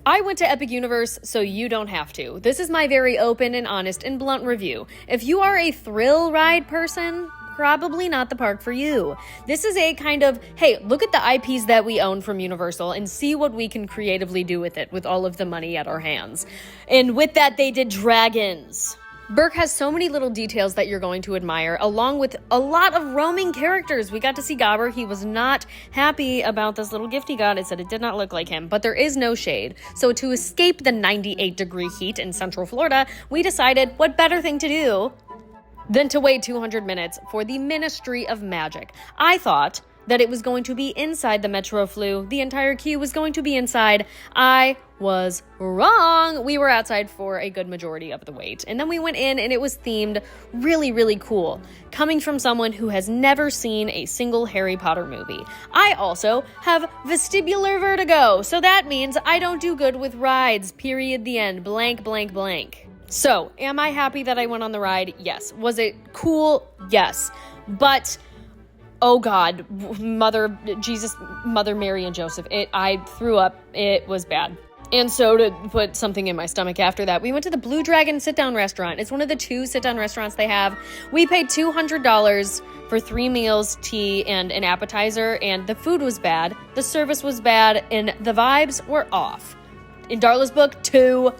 I went to Epic Universe, so you don't have to. This is my very open and honest and blunt review. If you are a thrill ride person, probably not the park for you. This is a kind of, hey, look at the IPs that we own from Universal and see what we can creatively do with it with all of the money at our hands. And with that, they did dragons. Berk has so many little details that you're going to admire, along with a lot of roaming characters. We got to see Gobber. He was not happy about this little gift he got. It said it did not look like him, but there is no shade. So to escape the 98-degree heat in Central Florida, we decided what better thing to do than to wait 200 minutes for the Ministry of Magic. I thought that it was going to be inside the Metro Flu. The entire queue was going to be inside. I was wrong. We were outside for a good majority of the wait. And then we went in and it was themed really, really cool. Coming from someone who has never seen a single Harry Potter movie. I also have vestibular vertigo. So that means I don't do good with rides. Period. The end. Blank, blank, blank. So, am I happy that I went on the ride? Yes. Was it cool? Yes. But oh God, Mother Mary and Joseph. I threw up. It was bad. And so to put something in my stomach after that, we went to the Blue Dragon sit-down restaurant. It's one of the 2 sit-down restaurants they have. We paid $200 for 3 meals, tea, and an appetizer, and the food was bad, the service was bad, and the vibes were off. In Darla's book, 2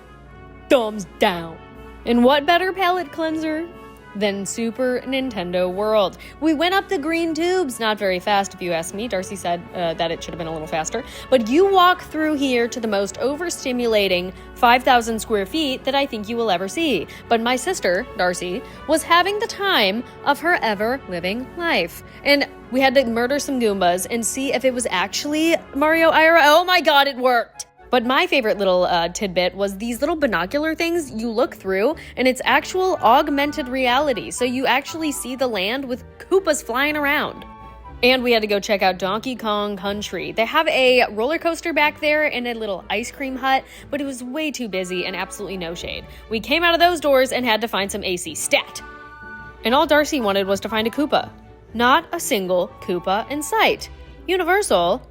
thumbs down. And what better palate cleanser than Super Nintendo World? We went up the green tubes, not very fast if you ask me. Darcy said that it should have been a little faster. But you walk through here to the most overstimulating 5,000 square feet that I think you will ever see. But my sister, Darcy, was having the time of her ever-living life. And we had to murder some Goombas and see if it was actually Mario Ira. Oh my God, it worked! But my favorite little tidbit was these little binocular things you look through, and it's actual augmented reality. So you actually see the land with Koopas flying around. And we had to go check out Donkey Kong Country. They have a roller coaster back there and a little ice cream hut, but it was way too busy and absolutely no shade. We came out of those doors and had to find some AC stat. And all Darcy wanted was to find a Koopa. Not a single Koopa in sight. Universal,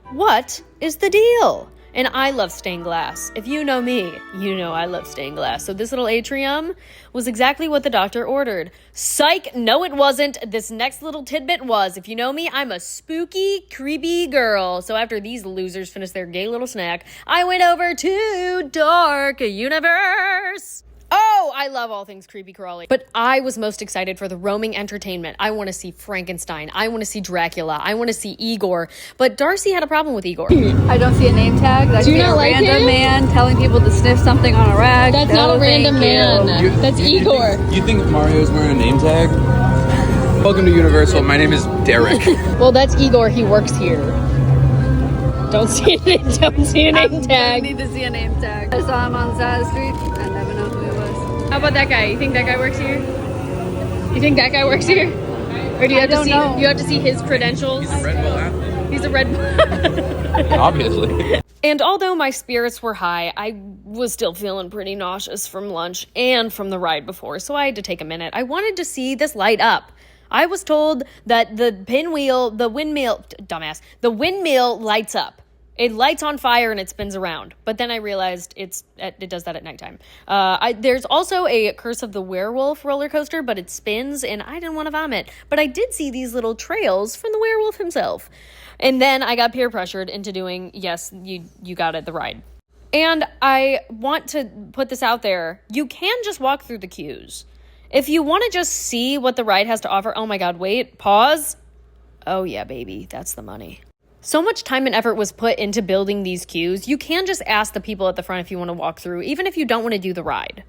what is the deal? And I love stained glass. If you know me, you know I love stained glass. So this little atrium was exactly what the doctor ordered. Psych, no it wasn't. This next little tidbit was. If you know me, I'm a spooky, creepy girl. So after these losers finished their gay little snack, I went over to Dark Universe. Oh, I love all things creepy crawly. But I was most excited for the roaming entertainment. I want to see Frankenstein. I want to see Dracula. I want to see Igor. But Darcy had a problem with Igor. I don't see a name tag. That could be a random man telling people to sniff something on a rag. That's not a random man. That's Igor. You think Mario's wearing a name tag? Welcome to Universal. My name is Derek. Well, that's Igor. He works here. Don't see a name tag. I need to see a name tag. I saw him on the side of the street. I never know who it was. How about that guy? You think that guy works here? You think that guy works here? Or do you have to see? know. You have to see his credentials. He's a Red Bull athlete. He's a Red Bull. Obviously. And although my spirits were high, I was still feeling pretty nauseous from lunch and from the ride before, so I had to take a minute. I wanted to see this light up. I was told that the windmill lights up. It lights on fire and it spins around. But then I realized it does that at nighttime. There's also a Curse of the Werewolf roller coaster, but it spins and I didn't want to vomit. But I did see these little trails from the werewolf himself. And then I got peer pressured into doing, yes, you got it, the ride. And I want to put this out there. You can just walk through the queues. If you want to just see what the ride has to offer, oh my God, wait, pause. Oh yeah, baby, that's the money. So much time and effort was put into building these queues. You can just ask the people at the front if you want to walk through, even if you don't want to do the ride.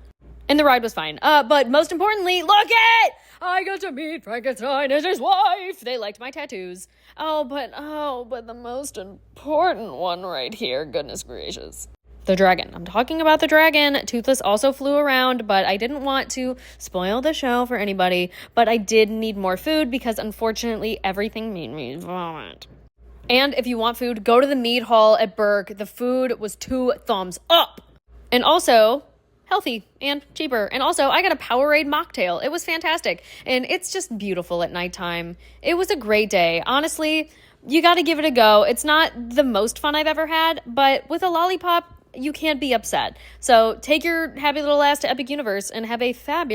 And the ride was fine. But most importantly, look it! I got to meet Frankenstein and his wife. They liked my tattoos. Oh, but the most important one right here, goodness gracious. The dragon. I'm talking about the dragon. Toothless also flew around, but I didn't want to spoil the show for anybody. But I did need more food because unfortunately everything made me vomit. And if you want food, go to the meat hall at Berk. The food was 2 thumbs up. And also, healthy and cheaper. And also, I got a Powerade mocktail. It was fantastic. And it's just beautiful at nighttime. It was a great day. Honestly, you got to give it a go. It's not the most fun I've ever had, but with a lollipop, you can't be upset. So take your happy little ass to Epic Universe and have a fabulous